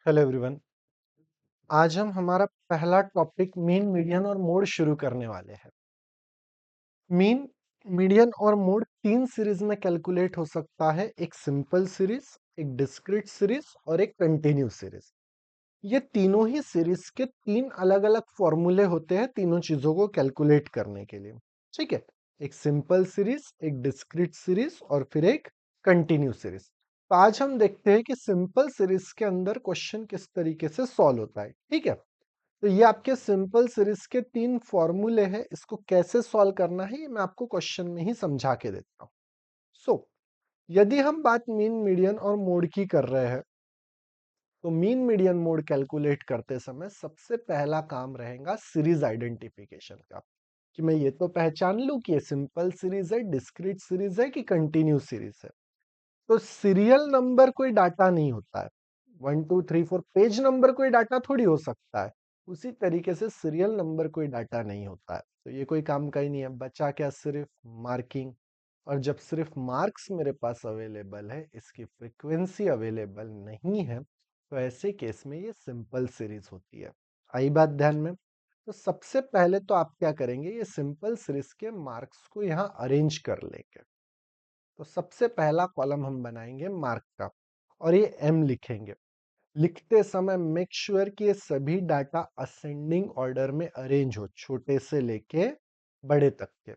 Hello everyone. आज हम हमारा पहला टॉपिक मीन, मीडियन और मोड शुरू करने वाले हैं। मीन, मीडियन और मोड तीन सीरीज में कैलकुलेट हो सकता है, एक सिंपल सीरीज, एक डिस्क्रीट सीरीज और एक कंटिन्यू सीरीज। ये तीनों ही सीरीज के तीन अलग अलग फॉर्मूले होते हैं तीनों चीजों को कैलकुलेट करने के लिए। ठीक है, एक सिंपल सीरीज, एक डिस्क्रीट सीरीज और फिर एक कंटिन्यू सीरीज। तो आज हम देखते हैं कि सिंपल सीरीज के अंदर क्वेश्चन किस तरीके से सॉल्व होता है। ठीक है, तो ये आपके सिंपल सीरीज के तीन फॉर्मूले हैं, इसको कैसे सॉल्व करना है ये मैं आपको क्वेश्चन में ही समझा के देता हूँ। सो यदि हम बात मीन, मीडियन और मोड की कर रहे हैं, तो मीन, मीडियन, मोड कैलकुलेट करते समय सबसे पहला काम रहेगा सीरीज आइडेंटिफिकेशन का, कि मैं ये तो पहचान लूं कि ये सिंपल सीरीज है, डिस्क्रीट सीरीज है कि कंटिन्यू सीरीज है। तो सीरियल नंबर कोई डाटा नहीं होता है, 1 2 3 4 पेज नंबर कोई डाटा थोड़ी हो सकता है। उसी तरीके से सीरियल नंबर कोई डाटा नहीं होता है, तो ये कोई काम का ही नहीं है। बचा क्या, सिर्फ मार्किंग। और जब सिर्फ मार्क्स मेरे पास अवेलेबल है, इसकी फ्रीक्वेंसी अवेलेबल नहीं है, तो ऐसे केस में ये सिंपल सीरीज होती है। आई बात ध्यान में? तो सबसे पहले तो आप क्या करेंगे, ये सिंपल सीरीज के मार्क्स को यहाँ अरेंज कर लेंगे। तो सबसे पहला कॉलम हम बनाएंगे मार्क का, और ये एम लिखेंगे। लिखते समय मेक श्योर कि ये सभी डाटा असेंडिंग ऑर्डर में अरेंज हो, छोटे से लेके बड़े तक के।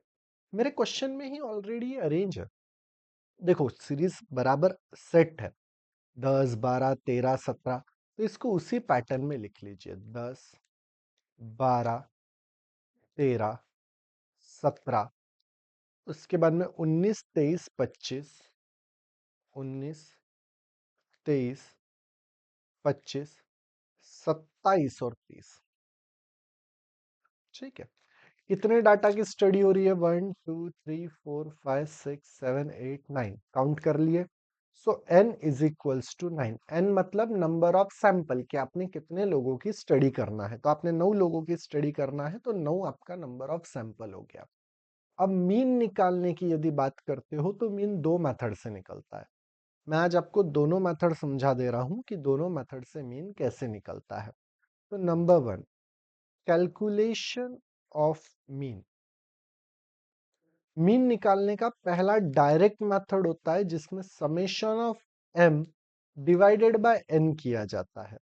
मेरे क्वेश्चन में ही ऑलरेडी ये अरेंज है। देखो, सीरीज बराबर सेट है, 10 12 13 17, तो इसको उसी पैटर्न में लिख लीजिए। 10 12 13 17, उसके बाद में 19 23 25, 19 23 25 27 और 30। ठीक है, कितने डाटा की स्टडी हो रही है? 1 2 3 4 5 6 7 8 9, काउंट कर लिए। So n is equals to 9। n मतलब नंबर ऑफ सैंपल, कि आपने कितने लोगों की स्टडी करना है। तो आपने 9 लोगों की स्टडी करना है, तो 9 आपका नंबर ऑफ सैंपल हो गया। अब मीन निकालने की यदि बात करते हो, तो मीन दो मेथड से निकलता है। मैं आज आपको दोनों मेथड समझा दे रहा हूं कि दोनों मेथड से मीन कैसे निकलता है। तो number 1, calculation of mean. Mean निकालने का पहला डायरेक्ट मेथड होता है, जिसमें summation of m divided by n किया जाता है।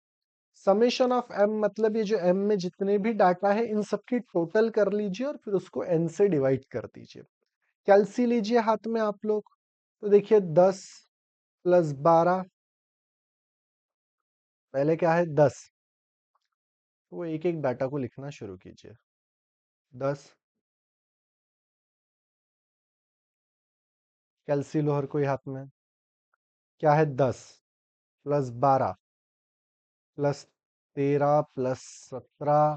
समेशन ऑफ m मतलब ये जो m में जितने भी डाटा है, इन सबकी टोटल कर लीजिए और फिर उसको n से डिवाइड कर दीजिए। कैलसी लीजिए हाथ में आप लोग। तो देखिए 10 प्लस 12, पहले क्या है 10, तो वो एक एक डाटा को लिखना शुरू कीजिए। 10, कैलसी लो हर कोई हाथ में। क्या है 10 plus 12 plus 13 plus 17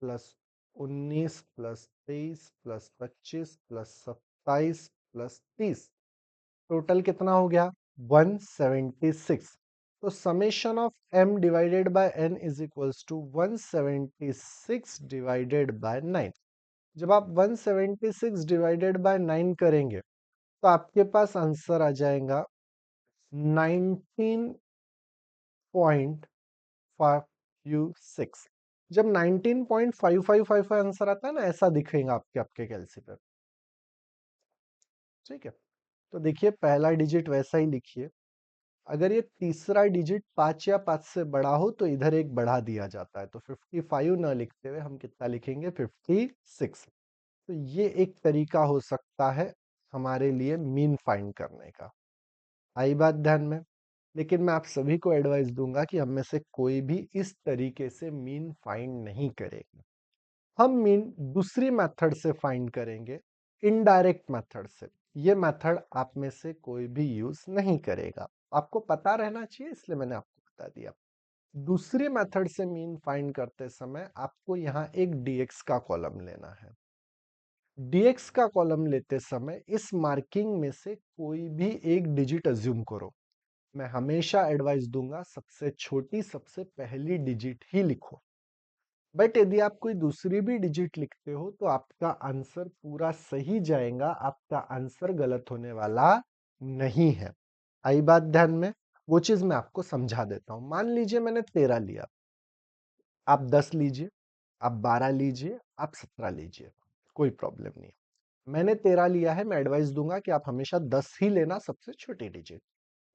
plus 19 plus 23 plus 25 plus 27 plus 30, total कितना हो गया? 176। तो summation of m divided by n is equals to 176 divided by 9। जब आप 176 डिवाइडेड बाय 9 करेंगे, तो आपके पास आंसर आ जाएगा 19.556। जब 19.5555 आंसर आता है ना, ऐसा दिखेगा आपके आपके कैलसी पर। ठीक है, तो देखिए पहला डिजिट वैसा ही लिखिए। अगर ये तीसरा डिजिट 5 या 5 से बड़ा हो, तो इधर एक बढ़ा दिया जाता है। तो 55 ना लिखते हुए हम कितना लिखेंगे? 56। तो ये एक तरीका हो सकता है हमारे लिए मीन फाइंड करने का। आई बात ध्यान में? लेकिन मैं आप सभी को एडवाइस दूंगा कि हम में से कोई भी इस तरीके से मीन फाइंड नहीं करेगा। हम मीन दूसरी मेथड से फाइंड करेंगे, इनडायरेक्ट मेथड से। ये मेथड आप में से कोई भी यूज नहीं करेगा, आपको पता रहना चाहिए, इसलिए मैंने आपको बता दिया। दूसरी मेथड से मीन फाइंड करते समय आपको यहाँ एक dx का कॉलम लेना है। dx का कॉलम लेते समय इस मार्किंग में से कोई भी एक डिजिट अज्यूम करो। मैं हमेशा एडवाइस दूंगा सबसे छोटी, सबसे पहली डिजिट ही लिखो। बट यदि आप कोई दूसरी भी डिजिट लिखते हो, तो आपका आंसर पूरा सही जाएगा, आपका आंसर गलत होने वाला नहीं है। आई बात ध्यान में? वो चीज मैं आपको समझा देता हूँ। मान लीजिए मैंने 13 लिया, आप 10 लीजिए, आप 12 लीजिए, आप 17 लीजिए, कोई प्रॉब्लम नहीं है। मैंने 13 लिया है, मैं एडवाइस दूंगा कि आप हमेशा 10 ही लेना, सबसे छोटी डिजिट।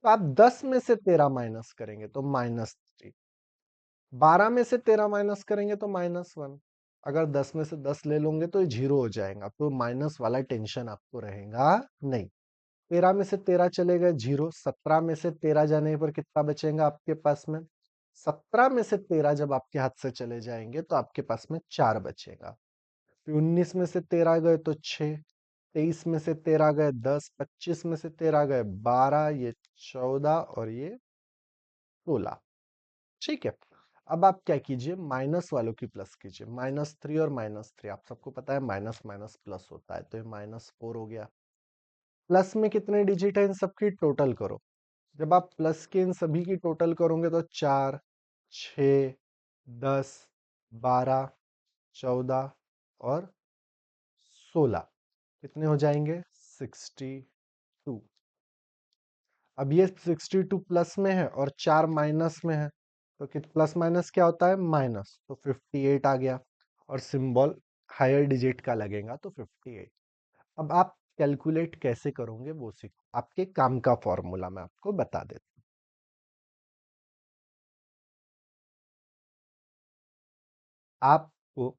तो आप 10 में से 13 माइनस करेंगे तो -3, 12 में से 13 माइनस करेंगे तो -1। अगर 10 में से 10 ले लोगे तो ये 0 हो जाएगा, तो माइनस वाला टेंशन आपको रहेगा नहीं। 13 में से 13 चले गए 0, 17 में से 13 जाने पर कितना बचेगा आपके पास में? 17 में से 13 जब आपके हाथ से चले जाएंगे तो आपके पास में 4 बचेगा। फिर 19 में से 13 गए तो 6, 23 में से 13 गए 10, 25 में से 13 गए 12, ये 14 और ये 16। ठीक है। अब आप क्या कीजिए, माइनस वालों की प्लस कीजिए, -3 और -3, आप सबको पता है माइनस माइनस प्लस होता है, तो ये -4 हो गया। प्लस में कितने डिजिट है इन सबकी टोटल करो। जब आप प्लस के इन सभी की टोटल करोगे तो 4, 6, 10, 12, 14 और 16 कितने हो जाएंगे? 62। अब ये 62 प्लस में है और 4 माइनस में है, तो प्लस माइनस क्या होता है? माइनस, तो 58 आ गया और सिंबल हायर डिजिट का लगेगा तो 58। अब आप कैलकुलेट कैसे करोगे वो सीखो, आपके काम का फॉर्मूला मैं आपको बता देता हूँ। आपको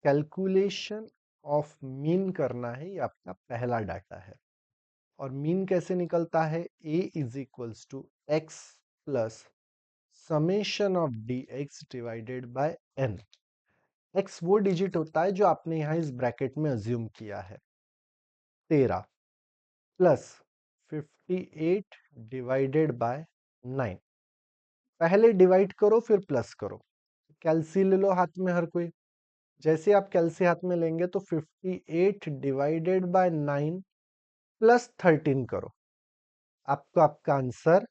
कैलकुलेशन ऑफ मीन करना है, ये आपका पहला डाटा है। और मीन कैसे निकलता है? a is equals to x plus summation of d x divided by n. X वो डिजिट होता है जो आपने यहां इस ब्रैकेट में अज्यूम किया है, 13 प्लस 58 डिवाइडेड बाय 9। पहले डिवाइड करो फिर प्लस करो। कैलसी ले लो हाथ में हर कोई। जैसे आप कैलसी हाथ में लेंगे तो 58 डिवाइडेड बाय 9 प्लस 13 करो, आपको आपका आंसर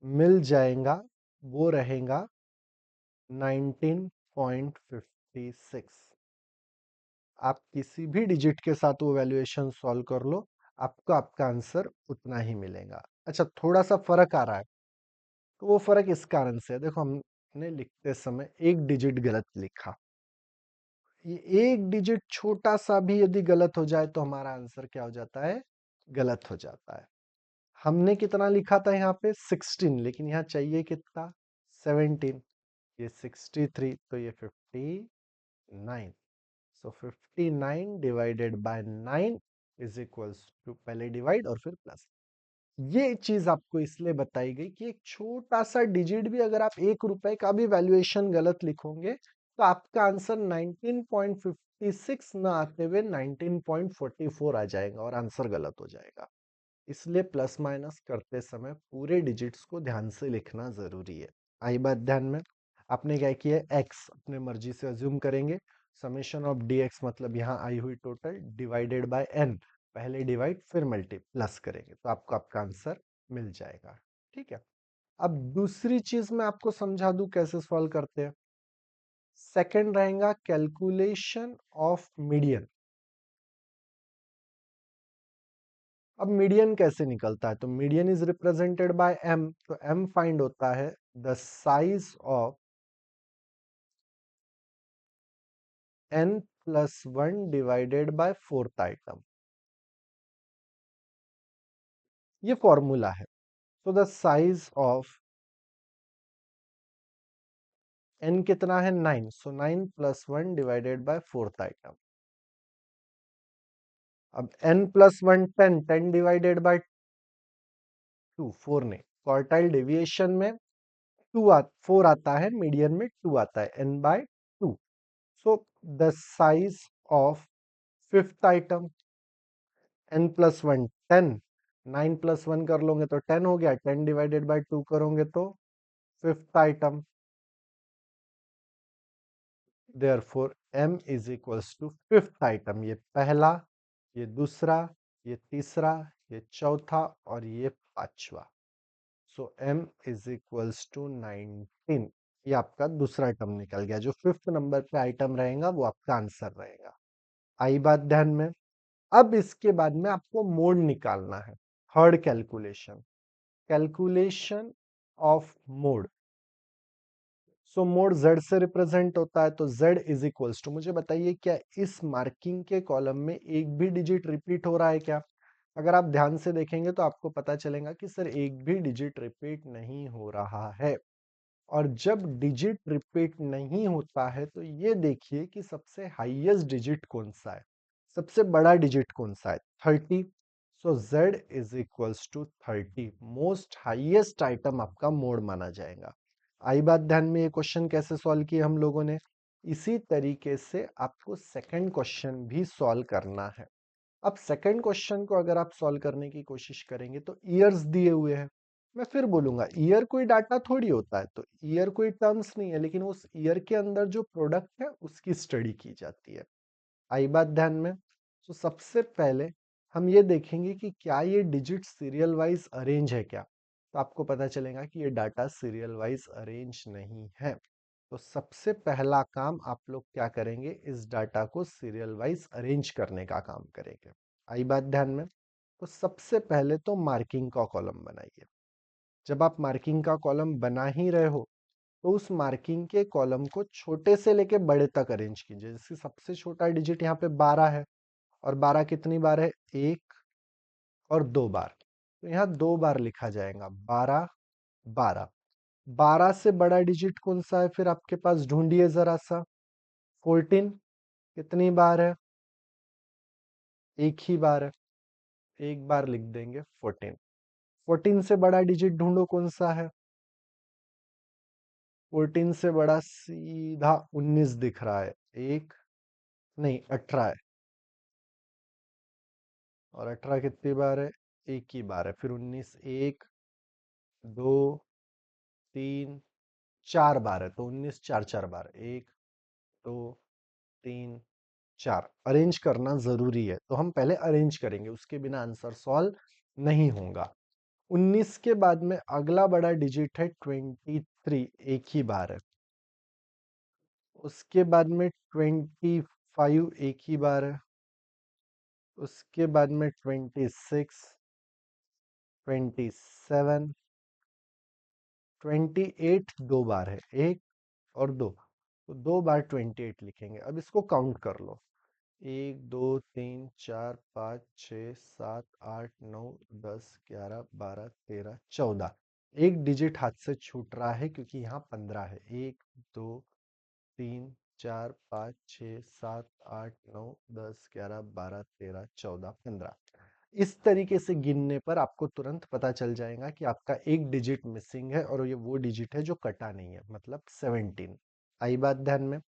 मिल जाएगा। वो रहेगा 19.56। आप किसी भी डिजिट के साथ वो वैल्यूएशन सॉल्व कर लो, आपको आपका आंसर उतना ही मिलेगा। अच्छा, थोड़ा सा फर्क आ रहा है, तो वो फर्क इस कारण से है, देखो हमने लिखते समय एक डिजिट गलत लिखा। ये एक डिजिट छोटा सा भी यदि गलत हो जाए तो हमारा आंसर क्या हो जाता है? गलत हो जाता है। हमने कितना लिखा था यहाँ पे? 16, लेकिन यहाँ चाहिए कितना? 17। ये 63, तो ये 59। So 59 divided by 9 is equals to, पहले डिवाइड और फिर प्लस। ये चीज आपको इसलिए बताई गई कि एक छोटा सा डिजिट भी अगर आप ₹1 का भी वैल्यूएशन गलत लिखोगे तो आपका आंसर 19.56 ना आते हुए 19.44 आ जाएगा और आंसर गलत हो जाएगा। इसलिए प्लस माइनस करते समय पूरे डिजिट्स को ध्यान से लिखना जरूरी है। आई बात ध्यान में? आपने क्या किया? एक्स अपने मर्जी से अज्यूम करेंगे, समेशन ऑफ डी एक्स मतलब यहाँ आई हुई टोटल डिवाइडेड बाय एन, पहले डिवाइड फिर मल्टी प्लस करेंगे तो आपको आपका आंसर मिल जाएगा। ठीक है। अब दूसरी चीज मैं आपको समझा दूं कैसे सॉल्व करते हैं। सेकंड रहेगा कैलकुलेशन ऑफ मीडियन। अब मीडियन कैसे निकलता है? तो median is represented by M, तो एम फाइंड होता है the size of n plus 1 divided by fourth item. ये फॉर्मूला है। तो द साइज ऑफ n कितना है? 9, so 9 plus 1 divided by fourth item. अब n प्लस 1 10, 10 डिवाइडेड बाय 2, 4 नहीं, क्वार्टाइल डेविएशन में 4 आता है, मीडियन में 2 आता है, n by 2। So the size of fifth item, n plus 1 10, 9 plus 1 कर लोगे तो 10 हो गया, 10 डिवाइडेड बाय 2 करोगे तो fifth item. Therefore m is equals to fifth item. ये पहला, ये दूसरा, ये तीसरा, ये चौथा और ये पांचवा। सो m इज इक्वल्स टू 19। ये आपका दूसरा टर्म निकल गया। जो फिफ्थ नंबर पे आइटम रहेगा वो आपका आंसर रहेगा। आई बात ध्यान में? अब इसके बाद में आपको मोड निकालना है, third calculation. Calculation of mode. So mode z से रिप्रेजेंट होता है, तो z इज इक्वल्स टू, मुझे बताइए क्या इस मार्किंग के कॉलम में एक भी डिजिट रिपीट हो रहा है क्या? अगर आप ध्यान से देखेंगे तो आपको पता चलेगा कि सर एक भी डिजिट रिपीट नहीं हो रहा है। और जब डिजिट रिपीट नहीं होता है तो ये देखिए कि सबसे हाईएस्ट डिजिट कौन सा है, सबसे बड़ा डिजिट कौन सा है, 30। So z is equals to 30, most highest item आपका मोड माना जाएगा। आई बात ध्यान में? ये क्वेश्चन कैसे सॉल्व किए हम लोगों ने? इसी तरीके से आपको सेकंड क्वेश्चन भी सॉल्व करना है। अब सेकंड क्वेश्चन को अगर आप सॉल्व करने की कोशिश करेंगे तो ईयर्स दिए हुए हैं। मैं फिर बोलूंगा ईयर कोई डाटा थोड़ी होता है, तो ईयर कोई टर्म्स नहीं है, लेकिन उस ईयर के अंदर जो प्रोडक्ट है उसकी स्टडी की जाती है। आई बात ध्यान में? तो सबसे पहले हम ये देखेंगे कि क्या ये डिजिट सीरियल वाइज अरेंज है क्या। तो आपको पता चलेगा कि ये डाटा सीरियल वाइज अरेंज नहीं है। तो सबसे पहला काम आप लोग क्या करेंगे, इस डाटा को सीरियल वाइज अरेंज करने का काम करेंगे। आई बात ध्यान में? तो सबसे पहले तो मार्किंग का कॉलम बनाइए। जब आप मार्किंग का कॉलम बना ही रहे हो तो उस मार्किंग के कॉलम को छोटे से लेके बड़े तक अरेंज कीजिए। जैसे सबसे छोटा डिजिट यहाँ पे 12 है, और 12 कितनी बार है, एक और दो बार, तो यहाँ दो बार लिखा जाएगा 12 12। 12 से बड़ा डिजिट कौन सा है फिर आपके पास, ढूंढिए जरा सा। 14 कितनी बार है, एक ही बार है, एक बार लिख देंगे 14। 14 से बड़ा डिजिट ढूंढो कौन सा है, 14 से बड़ा सीधा 19 दिख रहा है, एक नहीं 18 है, और 18 कितनी बार है, एक ही बार है, फिर 19 एक दो तीन चार बार है, तो 19 चार चार बार, एक दो तीन चार। अरेंज करना जरूरी है, तो हम पहले अरेंज करेंगे, उसके बिना आंसर सॉल्व नहीं होगा। 19 के बाद में अगला बड़ा डिजिट है 23, एक ही बार है। उसके बाद में 25 एक ही बार है। उसके बाद में 26, 27, 28 दो बार है, एक और दो, तो दो बार 28 लिखेंगे। अब इसको काउंट कर लो, एक दो तीन चार पाँच छ सात आठ नौ 10 11 12 13 14। एक डिजिट हाथ से छूट रहा है क्योंकि यहाँ 15 है, एक दो तीन चार पाँच छ सात आठ नौ 10 11 12 13 14 15। इस तरीके से गिनने पर आपको तुरंत पता चल जाएगा कि आपका एक डिजिट मिसिंग है, और ये वो डिजिट है जो कटा नहीं है, मतलब 17। आई बात ध्यान में?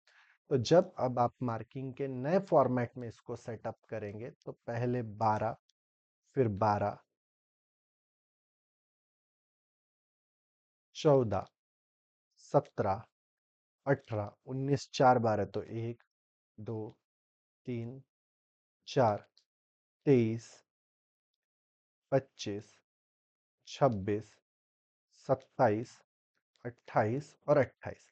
तो जब अब आप मार्किंग के नए फॉर्मेट में इसको सेटअप करेंगे तो पहले 12, फिर 12, 14, 17, 18, 19 चार बार है, तो एक दो तीन चार, 23, 25, 26, 27, 28 और 28।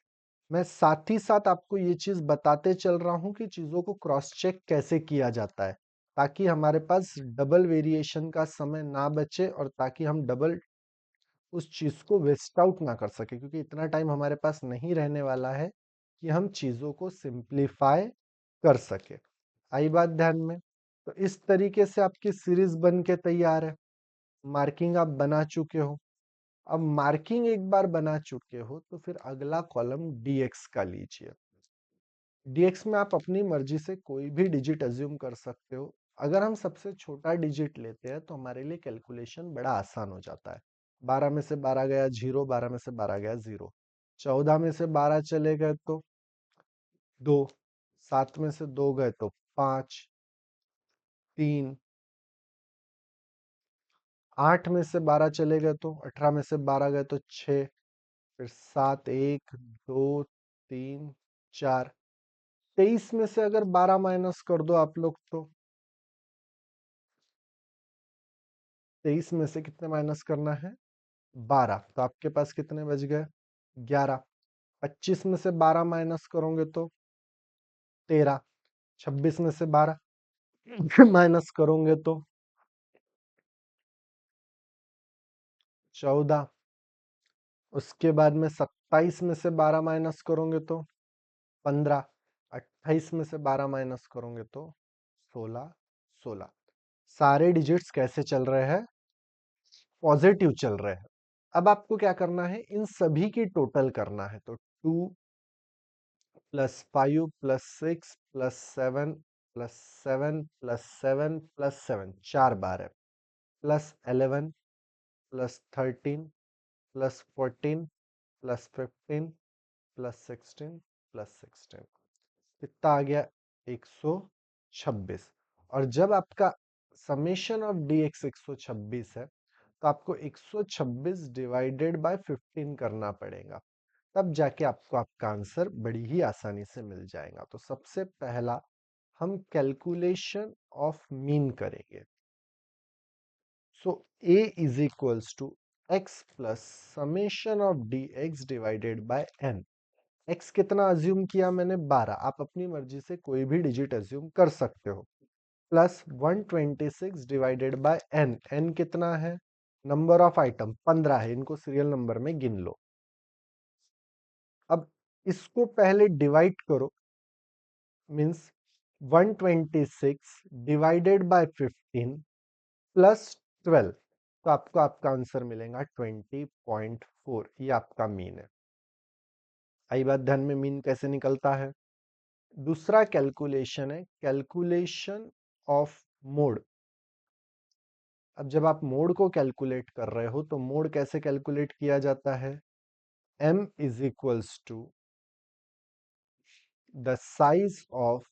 मैं साथ ही साथ आपको ये चीज बताते चल रहा हूं कि चीजों को क्रॉस चेक कैसे किया जाता है, ताकि हमारे पास डबल वेरिएशन का समय ना बचे, और ताकि हम डबल उस चीज को वेस्ट आउट ना कर सके, क्योंकि इतना टाइम हमारे पास नहीं रहने वाला है कि हम चीजों को सिंप्लीफाई कर सके। आई बात ध्यान में? तो इस तरीके से आपकी सीरीज बन के तैयार है। मार्किंग आप बना चुके हो। अब मार्किंग एक बार बना चुके हो तो फिर अगला कॉलम डीएक्स का लीजिए। डीएक्स में आप अपनी मर्जी से कोई भी डिजिट अज्यूम कर सकते हो। अगर हम सबसे छोटा डिजिट लेते हैं तो हमारे लिए कैलकुलेशन बड़ा आसान हो जाता है। 12 में से 12 गया जीरो, 12 में से 12 गया जीरो, 14 में से 12 चले गए तो दो, 7 में से दो गए तो पांच, तीन, 8 में से 12 चले गए तो 18 में से 12 गए तो 6, फिर 7 एक दो तीन चार, 23 में से अगर 12 माइनस कर दो आप लोग तो 23 में से कितने माइनस करना है, 12, तो आपके पास कितने बच गए, 11। 25 में से 12 माइनस करोगे तो 13। 26 में से 12 माइनस करोगे तो 14। उसके बाद में 27 में से 12 माइनस करोगे तो 15। 28 में से 12 माइनस करोगे तो 16। 16 सारे डिजिट्स कैसे चल रहे हैं? पॉजिटिव चल रहे हैं। अब आपको क्या करना है, इन सभी की टोटल करना है। तो 2 plus 5 plus 6 plus 7 plus 7 plus 7 plus 7 4 बार है, plus 11 plus 13 plus 14 plus 15 plus 16 plus 16 कितना आ गया? 126। और जब आपका समेशन ऑफ dx 126 है तो आपको 126 डिवाइडेड बाय 15 करना पड़ेगा, तब जाके आपको आपका आंसर बड़ी ही आसानी से मिल जाएगा। तो सबसे पहला हम कैलकुलेशन ऑफ मीन करेंगे। So a is equals to x plus summation of dx divided by n। x कितना अज्यूम किया मैंने? 12। आप अपनी मर्जी से कोई भी डिजिट अज्यूम कर सकते हो। Plus 126 divided by n। n कितना है? नंबर ऑफ आइटम 15 है, इनको सीरियल नंबर में गिन लो। अब इसको पहले डिवाइड करो, मीन्स 126 डिवाइडेड बाय 15 प्लस 12, तो आपको आपका आंसर मिलेगा 20.4। ये आपका मीन है। आई बात ध्यान में, मीन कैसे निकलता है? दूसरा कैलकुलेशन है कैलकुलेशन ऑफ मोड। अब जब आप मोड को कैलकुलेट कर रहे हो तो मोड कैसे कैलकुलेट किया जाता है? m is equals to the size of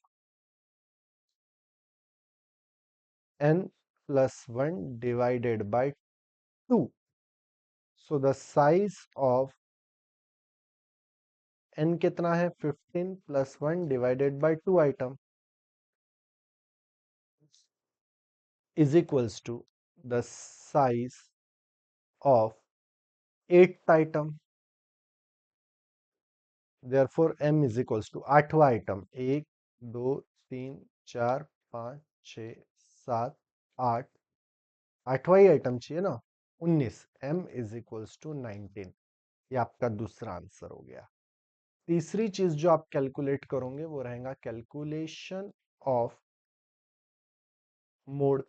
n plus 1 divided by 2. So the size of n कितना है? 15 plus 1 divided by 2 item is equals to the size of 8th item. Therefore m is equals to 8वां item, 1 2 3 4 5 6 7 8, 8वां ही item चाहिए ना, 19। m is equals to 19। ये आपका दूसरा आंसर हो गया। तीसरी चीज जो आप कैलकुलेट करोगे वो रहेगा कैलकुलेशन ऑफ मोड।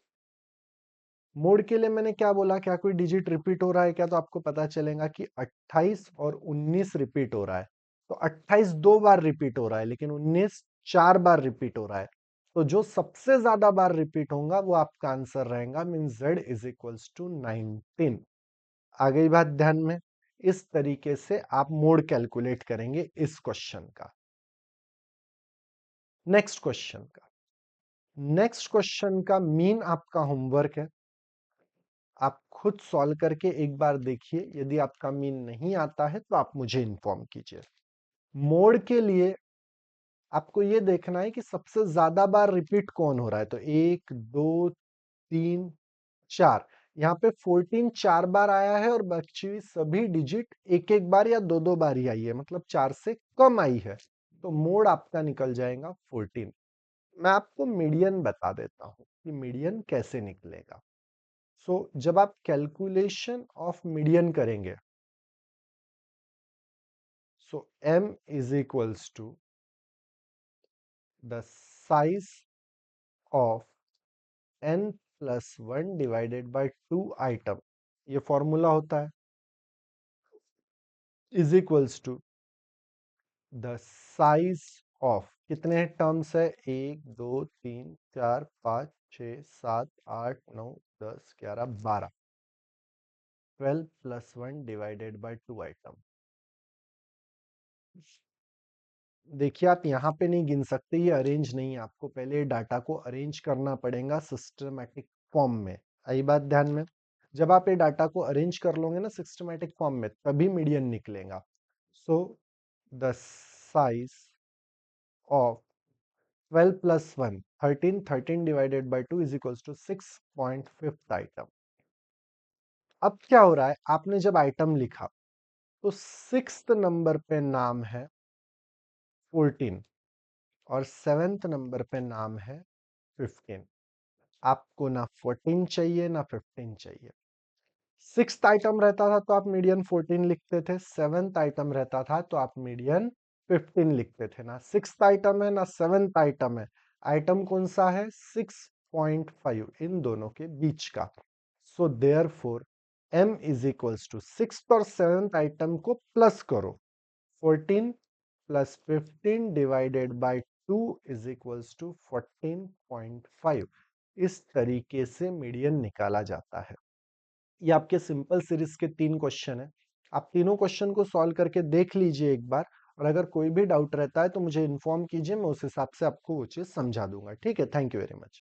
मोड के लिए मैंने क्या बोला? क्या कोई डिजिट रिपीट हो रहा है क्या? तो आपको पता चलेगा कि 28 और 19 रिपीट हो रहा है। तो 28 दो बार रिपीट हो रहा है, लेकिन 19 4 बार रिपीट हो रहा है। तो जो सबसे ज्यादा बार रिपीट होगा वो आपका आंसर रहेगा, mean z is equals to 19। आ गई बात ध्यान में? इस तरीके से आप मोड कैलकुलेट करेंगे इस क्वेश्चन का। नेक्स्ट क्वेश्चन का, नेक्स्ट क्वेश्चन का मीन आपका होमवर्क है। आप खुद सॉल्व करके एक बार देखिए, यदि आपका मीन नहीं आता है तो आप मुझे इन्फॉर्म कीजिए। मोड के लिए आपको ये देखना है कि सबसे ज्यादा बार रिपीट कौन हो रहा है। तो 1 2 3 4, यहाँ पे 14 4 बार आया है और बची हुई सभी डिजिट एक एक बार या दो दो बार ही आई है, मतलब 4 से कम आई है। तो मोड आपका निकल जाएगा 14। मैं आपको मीडियन बता देता हूं कि मीडियन कैसे निकलेगा। सो जब आप कैलकुलेशन ऑफ मीडियन करेंगे, so m is equals to the size of n plus 1 divided by 2 item, ये फॉर्मूला होता है, is equals to the size of, कितने टर्म्स है? 1 2 3 4 5 6 7 8 9 10 11 12, 12 प्लस 1 डिवाइडेड बाय 2 आइटम। देखिए आप यहाँ पे नहीं गिन सकते, ये अरेंज नहीं है। आपको पहले डाटा को अरेंज करना पड़ेगा सिस्टमैटिक फॉर्म में। आई बात ध्यान में? जब आप ये डाटा को अरेंज कर लोगे ना सिस्टमैटिक फॉर्म में, तभी मीडियन निकलेगा। So the size of 12 plus 1 13, 13 divided by 2 is equals to 6.5 item. अब क्या हो रहा है, आपने जब आइटम लिखा तो 6th नंबर पे नाम है 14 और 7th नंबर पे नाम है 15। आपको ना 14 चाहिए ना 15 चाहिए। सिक्स्थ आइटम रहता था तो आप मीडियन 14 लिखते थे, सेवेंथ आइटम रहता था तो आप मीडियन 15 लिखते थे। ना सिक्स्थ आइटम है ना सेवेंथ आइटम है, आइटम कौन सा है? 6.5, इन दोनों के बीच का। So therefore m is equals to sixth और सेवेंथ आइटम को प्लस करो, 14 plus 15 divided by 2 is equals to 14.5। इस तरीके से मीडियन निकाला जाता है। ये आपके सिंपल सीरीज के 3 क्वेश्चन है। आप तीनों क्वेश्चन को सॉल्व करके देख लीजिए एक बार, और अगर कोई भी डाउट रहता है तो मुझे इन्फॉर्म कीजिए, मैं उस हिसाब से आपको वो चीज समझा दूंगा। ठीक है, थैंक यू वेरी मच।